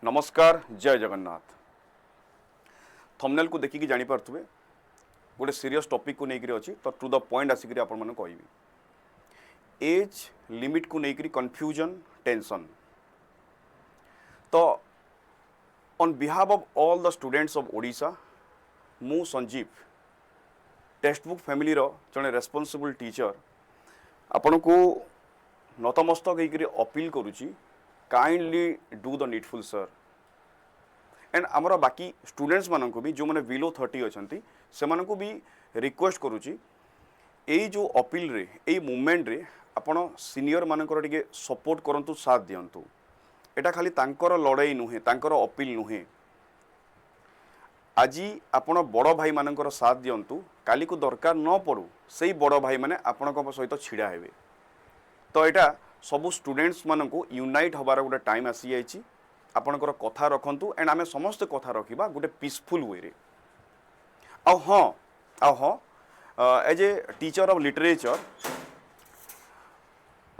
नमस्कार जय जगन्नाथ। थंबनेल को देखिकी जानी पार्थुबे गोटे सीरियस टॉपिक को लेकर अच्छी तो टू द पॉइंट आसिक आपण मैंने कहबी एज लिमिट को लेकर कंफ्यूजन टेंशन। तो on behalf of all the students of Odisha मु संजीव टेक्स्ट बुक फैमिली रो जने रेस्पॉन्सिबल टीचर आपण को नतमस्तक होकर अपील करुच्ची kindly do the needful sir and आमर बाकी स्टूडेंट्स मानक भी जो मैंने बिलो 30 अच्छा से मानक भी रिक्वेस्ट करुच्ची यही जो अपील रे यही मूवमेंट रे आपण सीनियर मानकर टिके सपोर्ट करंतु साथ दियंतु। एटा खाली तांकर लड़ाई नुहे तांकर अपील नुहे। आज आपण बड़ भाई मानकर साथ दियंतु काली को दरकार न पड़ू से बड़ भाई माने आपण सहित छिड़ा हेबे। तो यहाँ सबू स्टूडेंट्स मानक यूनाइट हबार गोटे टाइम आसी जाइए। आपणकर कथा रखु एंड आम समस्त कथा रखा गोटे पीसफुल वे रे। हाँ as a teacher of literature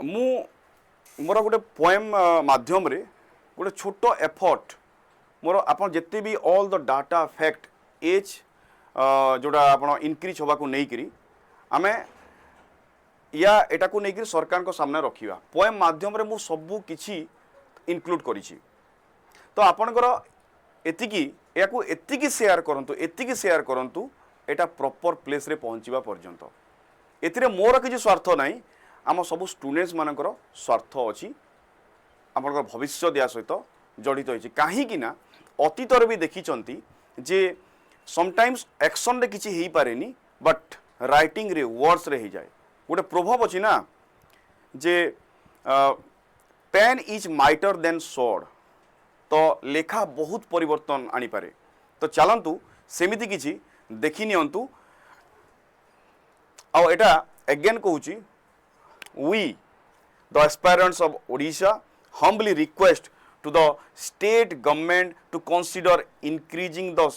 मोर गोटे पोएम माध्यम रे गोटे छोट एफर्ट मोर आप जिते भी all the data fact as जोड़ा आप इनक्रीज हवा को लेकर आम या एटा को लेकर सरकार को सामने रखा पोएम माध्यम रे मु सबू किछि इनक्लूड करिछि। तो आपणकर एतिकी याकू एतिकी शेयर करंतु एटा प्रॉपर प्लेस रे पहुँचवा पर्यंत एतिरे मोर किछि स्वार्थ नाही आम सबू स्टूडेंट्स मानकर स्वार्थ अछि आपणकर भविष्य दिया सहित जड़ित होइछि। काहेकि ना अतीतर भी देखिचंती जे समटाइम्स एक्शन रे किछि हेई पारेनी बट राइटिंग रे वर्ड्स रे ही जाए। गोटे प्रभाव अच्छी ना जे pen is mightier than sword. तो लेखा बहुत परिवर्तन आनी पारे। तो चलंतु सेमिति किछि देखि नियंतु। आउ एटा अगेन कहूची we the aspirants of Odisha humbly request to the state government to consider increasing the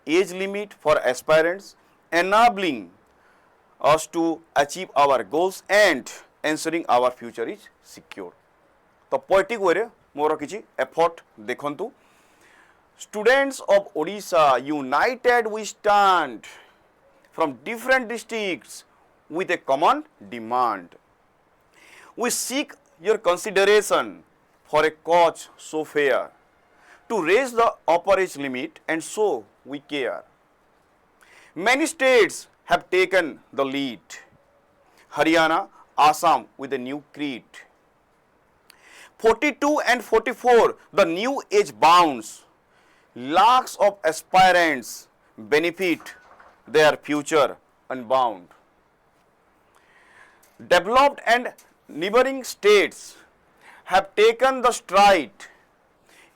age limit for aspirants, enabling us to achieve our goals and ensuring our future is secure। तो poetic way रे मोर किछि effort देखंतु। Students of Odisha united we stand from different districts with a common demand। We seek your consideration for a cause so fair to raise the upper age limit and so we care। Many states have taken the lead, Haryana, Assam with a new creed। 42 and 44 the new age bounds, lakhs of aspirants benefit their future unbound। Developed and neighboring states have taken the stride,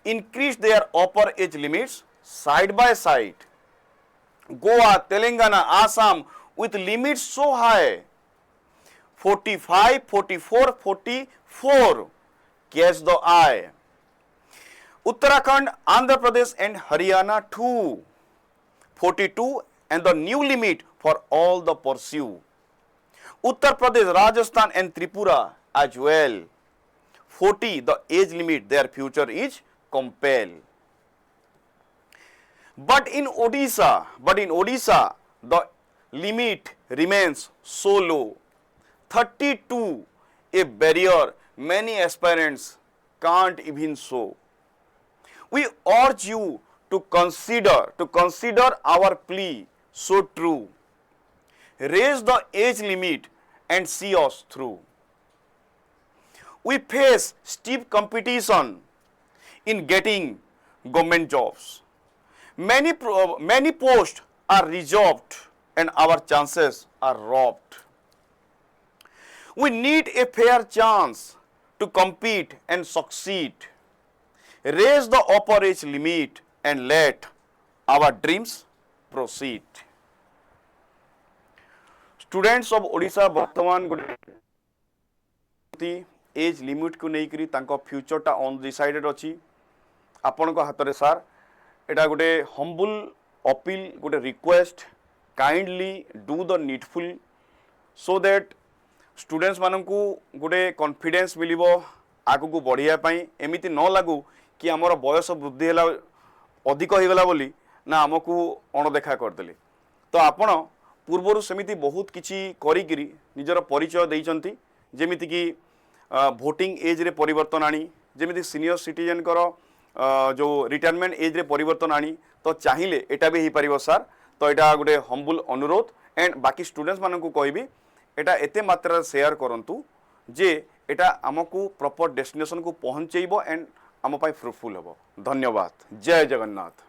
increased their upper age limits side by side। Goa, Telangana, Assam with limits so high, 45, 44, 44 catch the eye। Uttarakhand, Andhra Pradesh and Haryana too, 42 and the new limit for all the pursue। Uttar Pradesh, Rajasthan and Tripura as well, 40 the age limit their future is compel। But in Odisha the limit remains so low, 32 a barrier many aspirants can't even show। We urge you to consider our plea so true, raise the age limit and see us through। We face stiff competition in getting government jobs, many posts are reserved and our chances are robbed। We need a fair chance to compete and succeed, raise the upper age limit and let our dreams proceed। Students of Odisha वर्तमान गोटे as limit को लेकर तांको फ्यूचरटा undecided अच्छी आपण हाथ में sir. एटा गोटे हम्बुल अपील गोटे request kindly do the needful so that students मानकू गोटे कॉन्फिडेंस मिलिबो आगु को बढ़िया पाई। एमिति न लागू कि आमर बयस वृद्धि है अधिक हो गला बोली ना आमको अणदेखा करदेले। तो आपण पूर्वर सेमिति बहुत किछि करिकिरी निजर परिचय देइचंती जेमिति कि भोटिंग एज रे परिवर्तन आनी जेमिति सीनियर सिटीजन कर जो रिटायरमेंट एज रे परिवर्तन आनी तो चाहिए एटा भी हो पार सार। तो यहाँ गोटे हम्बुल अनुरोध एंड बाकी स्टूडेंट्स मानक कहबी एटा एते मात्रा शेयर करंतु जे एटा आमको प्रॉपर डेस्टिनेशन को पहुँचेब एंड आम फ्रुटफुल हम। धन्यवाद। जय जगन्नाथ।